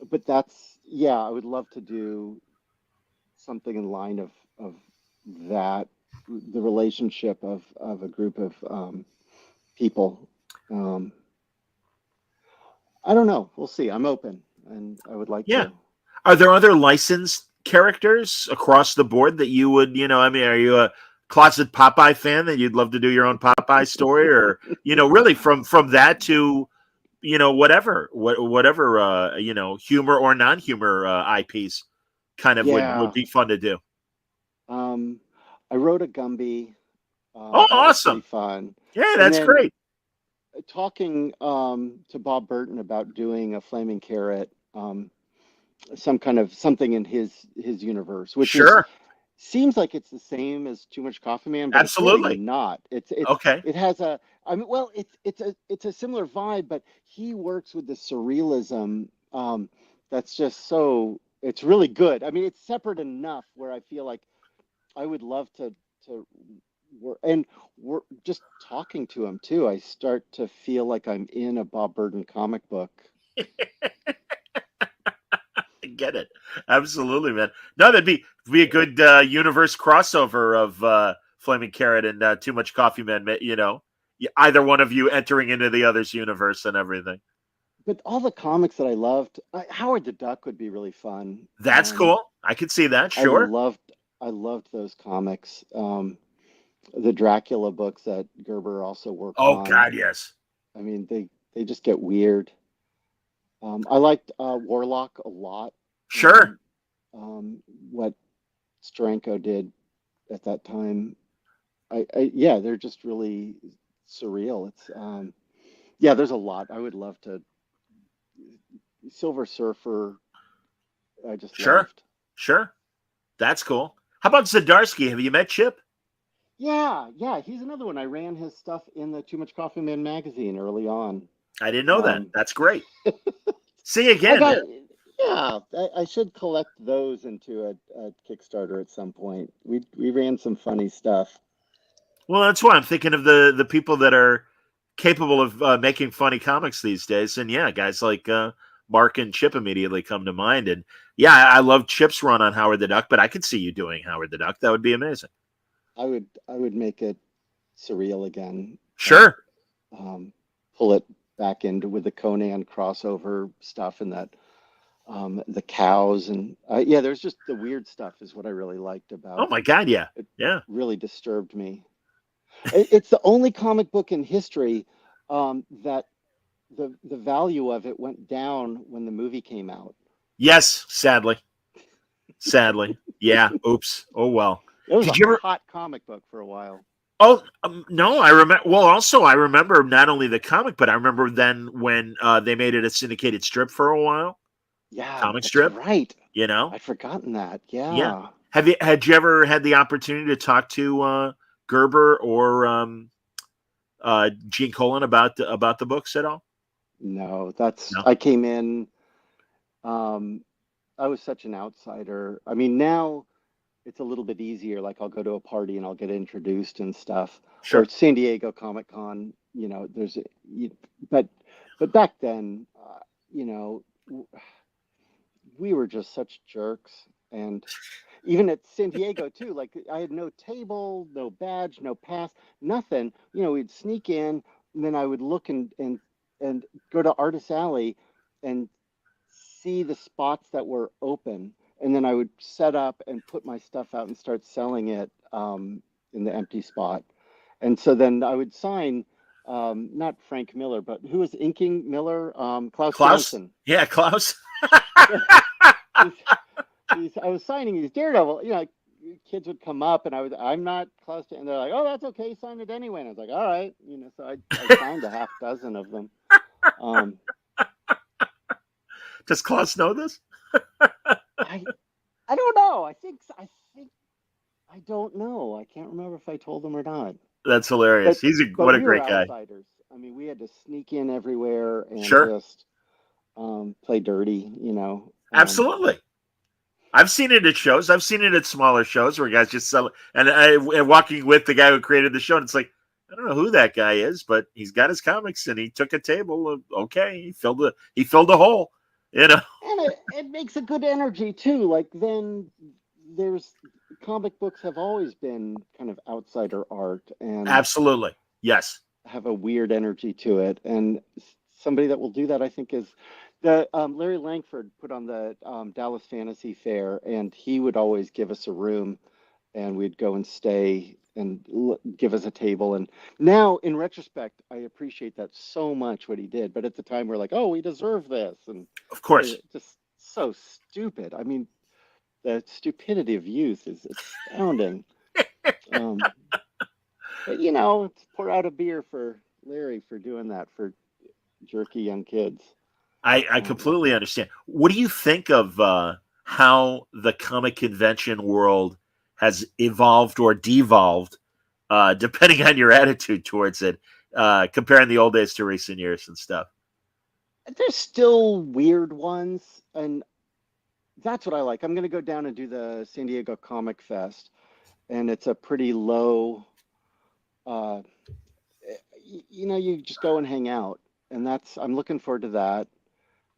Um, but yeah, I would love to do something in line of that, the relationship of a group of people. Um, I don't know. We'll see. I'm open, and I would like Yeah. to. Are there other licensed characters across the board that you would, I mean, are you a closet Popeye fan that you'd love to do your own Popeye story, or really from that to whatever humor or non-humor IPs kind of would Yeah. be fun to do. Um, I wrote a Gumby. Oh, That was pretty awesome! fun. Yeah, And that's then great. talking to Bob Burton about doing a flaming carrot, some kind of something in his universe, which is Sure, seems like it's the same as Too Much Coffee Man, but it's really absolutely. not. Okay, It has a I mean, well, it's a similar vibe, but he works with the surrealism that's just so it's really good. I mean, it's separate enough where I feel like I would love to work and we're just talking to him too. I start to feel like I'm in a Bob Burton comic book. I get it. Absolutely, man. No, that'd be a good universe crossover of Flaming Carrot and Too Much Coffee Man. Either one of you entering into the other's universe and everything. But all the comics that I loved, Howard the Duck would be really fun. That's cool. I could see that. I Sure. loved I loved those comics. The Dracula books that Gerber also worked Oh on. God, yes. I mean, they just get weird. I liked Warlock a lot. Sure. Um, what Steranko did at that time, yeah, they're just really surreal. Yeah, there's a lot. I would love to. Silver Surfer, I just Sure. loved. Sure. That's cool. How about Zdarsky? Have you met Chip? Yeah, yeah, he's another one. I ran his stuff in the Too Much Coffee Man magazine early on. I didn't know that. Um, That's great. See I again, got, man. yeah, I should collect those into a Kickstarter at some point. We ran some funny stuff. Well, that's why I'm thinking of the people that are capable of making funny comics these days. And yeah, guys like Mark and Chip immediately come to mind. And yeah, I love Chip's run on Howard the Duck, but I could see you doing Howard the Duck. That would be amazing. I would make it surreal again. Sure. Um, pull it back into with the Conan crossover stuff and that the cows and yeah, there's just the weird stuff is what I really liked Oh about my God, yeah. it. Yeah. Really disturbed me. It's the only comic book in history that the value of it went down when the movie came out. Yes, sadly. Sadly. Yeah. Oops. Oh well. It was a Did you ever? hot comic book for a while. Oh no, I remember. Well, also I remember not only the comic, but I remember then when they made it a syndicated strip for a while, Yeah, comic that's strip. right. You know, I'd forgotten that. yeah. Yeah. Had you ever had the opportunity to talk to Gerber or Gene Colan about the books at all? No, that's No. I came in. Um, I was such an outsider. I mean, now it's a little bit easier. Like I'll go to a party and I'll get introduced and stuff. Or Sure. San Diego Comic Con, you, but back then, we were just such jerks. And even at San Diego too, like I had no table, no badge, no pass, nothing. We'd sneak in, and then I would look and go to Artist Alley and see the spots that were open, and then I would set up and put my stuff out and start selling it in the empty spot. And so then I would sign, not Frank Miller, but who was inking Miller? Klaus Klaus? Janson. Yeah, Klaus. These, I was signing these Daredevil. Kids would come up and I'm not Klaus, and they're like, "Oh, that's okay, sign it anyway." And I was like, "All right," so I signed a half dozen of them. Um, Does Klaus know this? I I don't know. I think I don't know. I can't remember if I told them or not. That's hilarious. But What a we were great guy. outsiders. I mean, we had to sneak in everywhere and Sure. just play dirty. Absolutely. I've seen it at shows. I've seen it at smaller shows where guys just sell it. And walking with the guy who created the show, and it's like, I don't know who that guy is, but he's got his comics and he took a table. Okay, he filled a hole. You know. And it makes a good energy too. Like then there's comic books have always been kind of outsider art and Absolutely. Yes. have a weird energy to it. And somebody that will do that, I think, is the Larry Langford put on the Dallas Fantasy Fair, and he would always give us a room, and we'd go and stay and give us a table. And now, in retrospect, I appreciate that so much what he did. But at the time, we're like, oh, we deserve this, and Of course. just so stupid. I mean, the stupidity of youth is astounding. Um, but it's pour out a beer for Larry for doing that for jerky young kids. I completely understand. What do you think of how the comic convention world has evolved or devolved, depending on your attitude towards it, comparing the old days to recent years and stuff? There's still weird ones, and that's what I like. I'm going to go down and do the San Diego Comic Fest, and it's a pretty low. Uh, you just go and hang out, and I'm looking forward to that.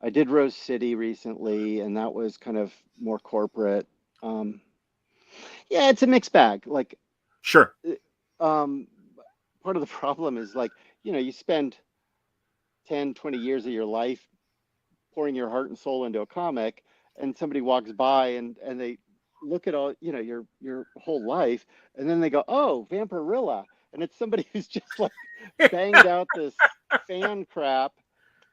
I did Rose City recently, and that was kind of more corporate. Um, yeah, it's a mixed bag. Like, Sure. um, part of the problem is like, you spend 10, 20 years of your life pouring your heart and soul into a comic, and somebody walks by and they look at all, your whole life, and then they go, "Oh, Vampirilla," and it's somebody who's just like banged out this fan crap,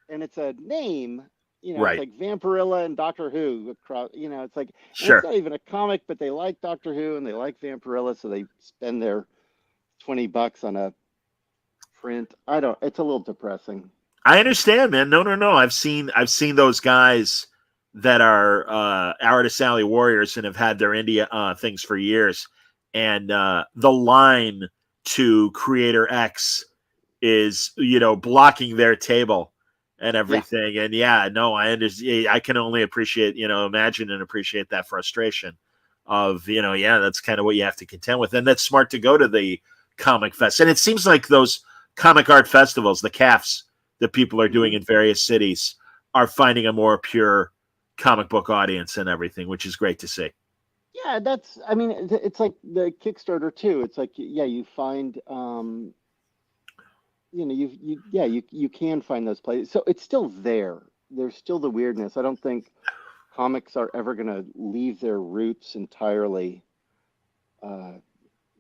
and it's a name. It's Right. like Vampirilla and Doctor Who across. It's like, and it's Sure. not even a comic, but they like Doctor Who and they like Vampirilla, so they spend their $20 on a print. I don't. It's a little depressing. I understand, man. No, no, no. I've seen those guys that are Artist Alley Warriors and have had their India things for years, and the line to Creator X is blocking their table and Yeah. everything. And yeah, no, I understand. I can only appreciate, imagine and appreciate that frustration of, yeah, that's kind of what you have to contend with. And that's smart to go to the comic fest. And it seems like those comic art festivals, the CAFs that people are doing Mhm. in various cities, are finding a more pure comic book audience and everything, which is great to see. Yeah, I mean, it's like the Kickstarter too. It's like, yeah, you find, you can find those places. So it's still there. There's still the weirdness. I don't think comics are ever going to leave their roots entirely. Uh,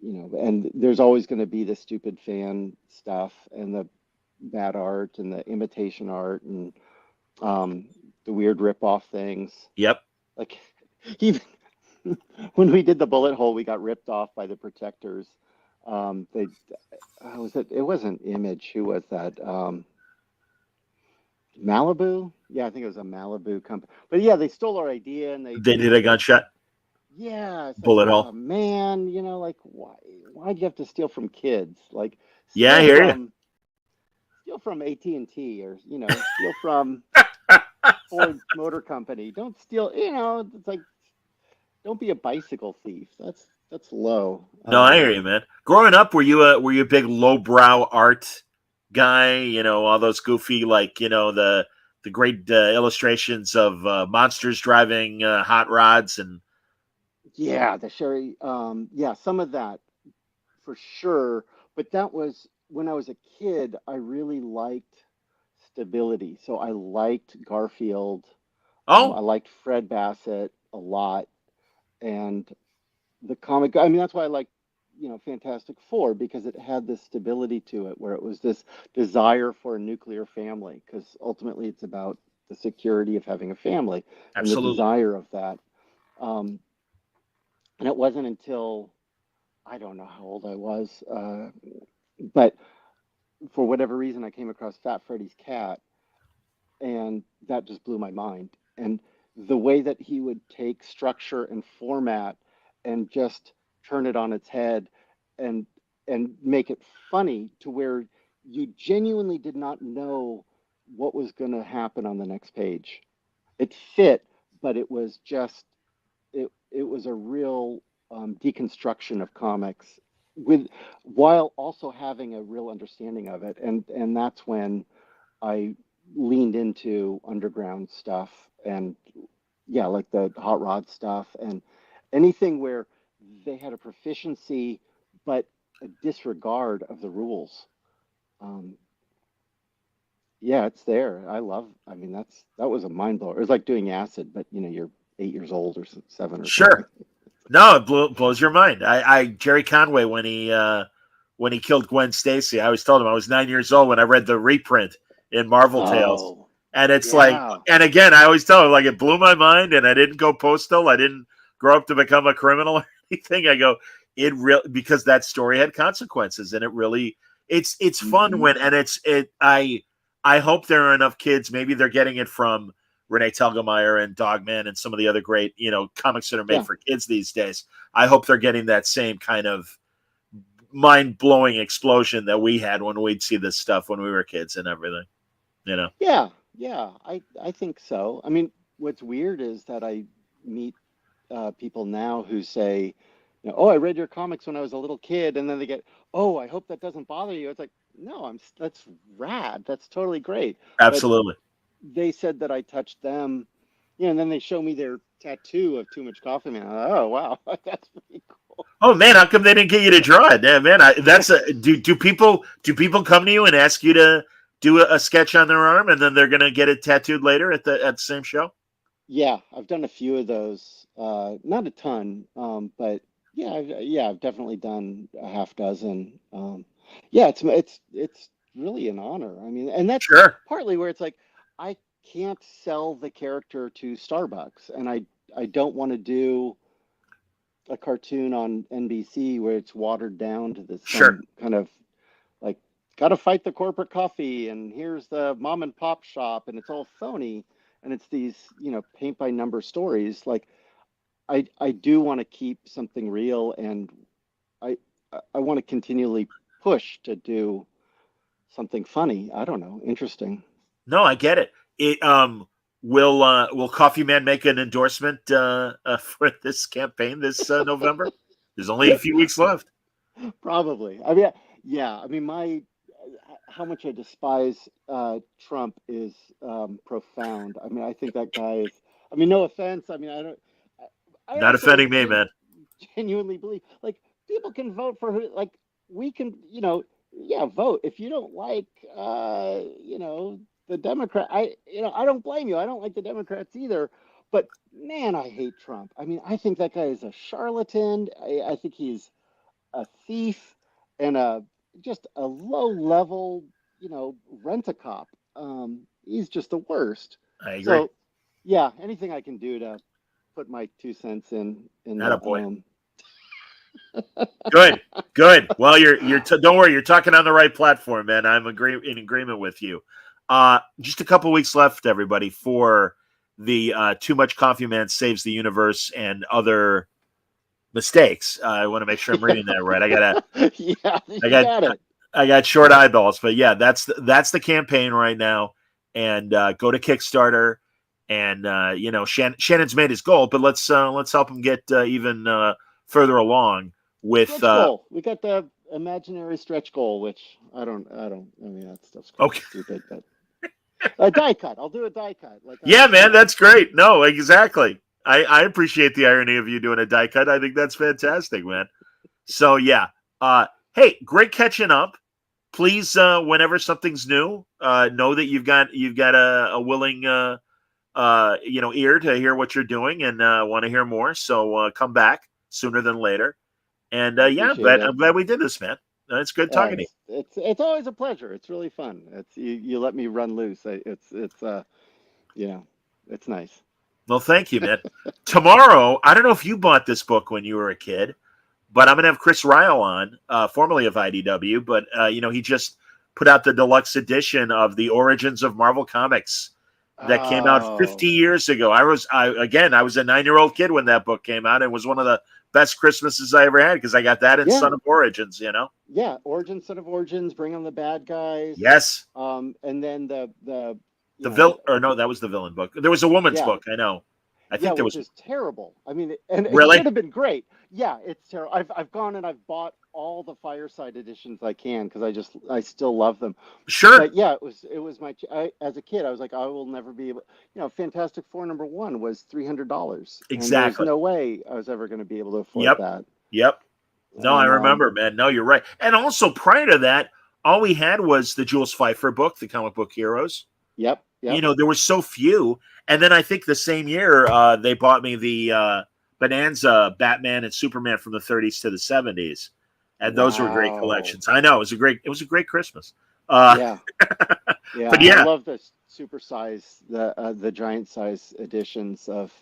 and there's always going to be the stupid fan stuff and the bad art and the imitation art and um, the weird rip-off things. Yep. Like even when we did the bullet hole, we got ripped off by the protectors. They was it? It wasn't Image. Who was that? Malibu? Yeah, I think it was a Malibu company. But yeah, they stole our idea and They you did know, a gunshot yeah, it's like, bullet oh hole. man, like why'd you have to steal from kids? Like Yeah, I steal hear you. from AT&T or steal from Ford Motor Company. Don't steal, it's like don't be a bicycle thief. That's low. No, I hear you, man. Growing up, were you a big lowbrow art guy? All those goofy, like the great illustrations of monsters driving hot rods and Yeah, the Sherry yeah, some of that for sure, but that was when I was a kid, I really liked stability. So I liked Garfield. I oh, liked Fred Bassett a lot, and the comic. I mean, that's why I liked, Fantastic Four because it had this stability to it, where it was this desire for a nuclear family. Because ultimately, it's about the security of having a family and the absolutely. desire of that. Um, and it wasn't until I don't know how old I was, but for whatever reason, I came across Fat Freddy's Cat, and that just blew my mind. And the way that he would take structure and format and just turn it on its head and make it funny to where you genuinely did not know what was going to happen on the next page. It fit, but it was just it was a real deconstruction of comics with while also having a real understanding of it, and that's when I leaned into underground stuff and yeah, like the hot rod stuff and anything where they had a proficiency but a disregard of the rules. Um, yeah, it's there. I mean, that was a mind blower. It was like doing acid, but you're 8 years old or seven or something. Sure. No, it blows your mind. I Jerry Conway when he killed Gwen Stacy, I always told him I was 9 years old when I read the reprint in Marvel Tales, Oh, and it's like, yeah. and again, I always tell him like it blew my mind, and I didn't go postal. I didn't grow up to become a criminal or anything. I go it real because that story had consequences, and it really it's fun Hmm. when and I hope there are enough kids. Maybe they're getting it from Renee Telgemeier and Dogman and some of the other great, comics that are made Yeah. for kids these days. I hope they're getting that same kind of mind blowing explosion that we had when we'd see this stuff when we were kids and everything. You know, Yeah. Yeah. I think so. I mean, what's weird is that I meet people now who say, "Oh, I read your comics when I was a little kid," and then they get, "Oh, I hope that doesn't bother you." It's like, no, that's rad. That's totally great. But absolutely. they said that I touched them, and then they show me their tattoo of Too Much Coffee Man. Oh, wow, that's pretty cool. Oh man, how come they didn't get you to draw it? Yeah, man, that's a do people come to you and ask you to do a sketch on their arm and then they're gonna get it tattooed later at the same show? Yeah, I've done a few of those. Not a ton, but yeah, I've definitely done a half dozen. Yeah, it's really an honor. I mean, and that's Sure, partly where it's like I can't sell the character to Starbucks, and I don't want to do a cartoon on NBC where it's watered down to this sure. some kind of like got to fight the corporate coffee and here's the mom and pop shop and it's all phony and it's these paint by number stories like I do want to keep something real and I I want to continually push to do something funny. I don't know, interesting. No, I get it. It will Coffee Man make an endorsement for this campaign this November? There's only a few weeks left. Probably. I mean, yeah. I mean, my how much I despise Trump is profound. I mean, I think that guy is. I mean, no offense. I mean, I don't. I Not also offending me, man. genuinely believe like people can vote for who like we can. Yeah, vote if you don't like. The Democrat. I don't blame you. I don't like the Democrats either. But man, I hate Trump. I mean, I think that guy is a charlatan. I think he's a thief and a just a low level, rent a cop. He's just the worst. I agree. So yeah, anything I can do to put my 2 cents in. Attaboy. Good. Well, don't worry, you're talking on the right platform, man. I'm in agreement with you. Just a couple weeks left, everybody, for the Too Much Coffee Man Saves the Universe and other mistakes. I want to make sure I'm reading that right. I got short eyeballs, but yeah, that's the campaign right now. And go to Kickstarter, and Shannon's made his goal, but let's help him get even further along with stretch goal. We got the imaginary stretch goal, which I mean, that stuff's okay. Stupid, but a die cut. I'll do a die cut. Yeah, man, that's great. No, exactly. I appreciate the irony of you doing a die cut. I think that's fantastic, man. So yeah. Hey, great catching up. Please, whenever something's new, know that you've got a willing ear to hear what you're doing and want to hear more. So come back sooner than later. And I'm glad we did this, man. It's good talking to you. It's always a pleasure. It's really fun. It's you let me run loose. It's nice. Well, thank you, man. Tomorrow, I don't know if you bought this book when you were a kid, but I'm going to have Chris Ryle on, formerly of IDW, but he just put out the deluxe edition of the Origins of Marvel Comics that came out 50 years ago. I was a 9-year-old kid when that book came out. It was one of the best Christmases I ever had because I got that in Son of Origins, Yeah, Origins, Son of Origins, Bring on the Bad Guys. Yes. And then that was the villain book. There was a woman's book, I know. I think there was. Which is terrible. I mean, and it really? should have been great. Yeah, it's terrible. I've gone and I've bought all the Fireside editions I can because I still love them. Sure. But yeah, it was as a kid I was like, I will never be able. Fantastic Four #1 was $300. Exactly. There's no way I was ever going to be able to afford that. Yep. No, I remember, man. No, you're right. And also prior to that, all we had was the Jules Pfeiffer book, The Comic Book Heroes. Yep. There were so few. And then I think the same year they bought me the Bonanza Batman and Superman from the 30s to the 70s. And those were great collections. I know. It was a great Christmas. Yeah. But yeah. I love the super size, the giant size editions of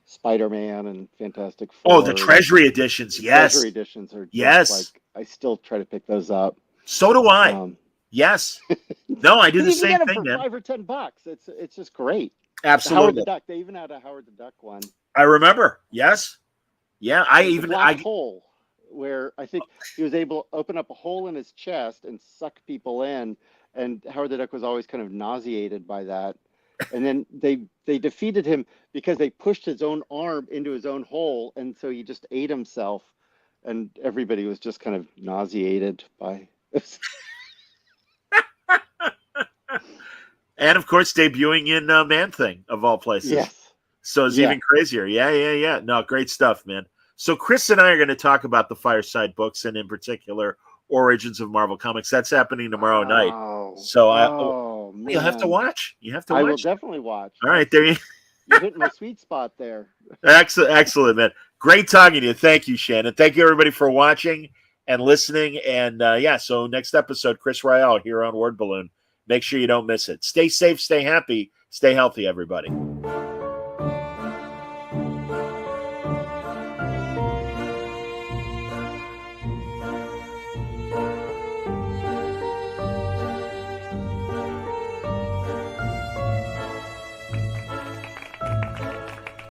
Spider-Man and Fantastic Four. Oh, the Treasury editions. Yes. Treasury editions are just I still try to pick those up. So do I. Yes. No, I do the same thing, man. $5 or $10. It's just great. Absolutely. Howard the Duck. They even had a Howard the Duck one. I remember. Yes. Yeah. Hole where I think he was able to open up a hole in his chest and suck people in, and Howard the Duck was always kind of nauseated by that. And then they defeated him because they pushed his own arm into his own hole, and so he just ate himself, and everybody was just kind of nauseated by. And of course, debuting in Man-Thing of all places. Yes. So it's even crazier. Yeah. No, great stuff, man. So Chris and I are going to talk about the Fireside books, and in particular, Origins of Marvel Comics. That's happening tomorrow night. So you'll have to watch. I will definitely watch. All right, there you hit my sweet spot there. Excellent, man. Great talking to you. Thank you, Shannon. Thank you, everybody, for watching and listening. And so next episode, Chris Ryle here on Word Balloon. Make sure you don't miss it. Stay safe, stay happy, stay healthy, everybody.